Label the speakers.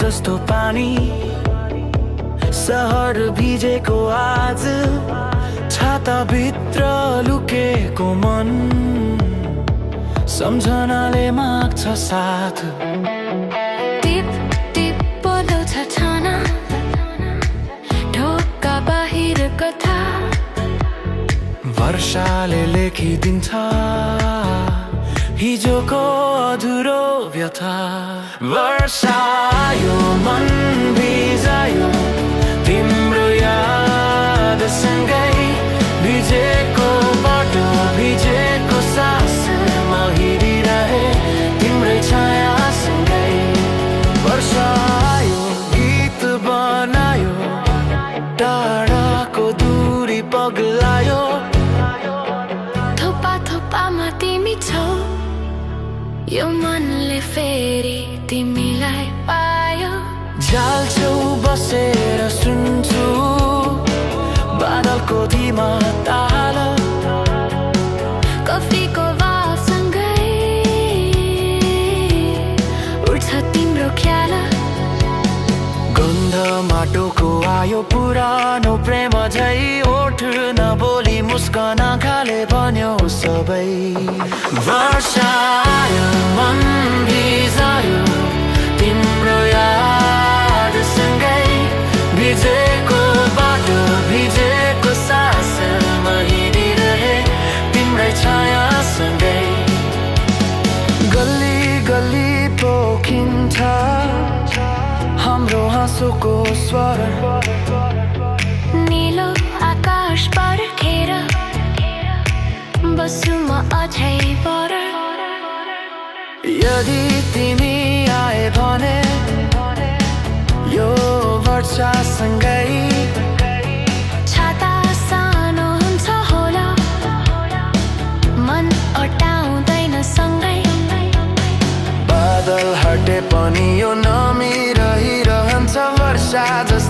Speaker 1: जस्तो पानी सहर भिजेको आज छाताभित्र लुकेको मन सम्झनाले माग्छ साथ
Speaker 2: टिप टिप बोलाउँछ छाना ढोका बाहिर कथा
Speaker 1: वर्षाले लेखिदिन्छ हिजोको अधुरो व्यथा वर्षायो मन भिजायो तिम्रो याद सँगै भिजेको बाटो भिजेको सास म हिँडिरहे तिम्रै छाया सँगै वर्षायो गीत बनायो टाढाको दूरी पग्लायो
Speaker 2: थोपा थोपामा तिमी छौ यो मनले फेरि तिमीलाई पायो
Speaker 1: जालछेउ बसेर सुन्छु बादलको धीमा ताल
Speaker 2: कफीको वाफसँगै उड्छ तिम्रो ख्याल
Speaker 1: गन्ध माटोको आयो पुरानो प्रेम झै ओठ नबोली मुस्कान आँखाले भन्यो सबै वर्षायो मन भिजायो तिम्रो याद सँगै भिजेको बाटो भिजेको सास म हिँडिरहे तिम्रै छाया सँगै गल्ली गल्ली पोखिन्छ हाम्रो हाँसोको स्वर
Speaker 2: नीलो आकाश पर्खेर बस्छु म अझै पर
Speaker 1: यदि तिमी आए भने यो वर्षासँगै
Speaker 2: छाता सानो हुन्छ होला मन अटाउँदैन सँगै
Speaker 1: बादल हटे पनि यो नमिरहिरहन्छ वर्षा जस्तो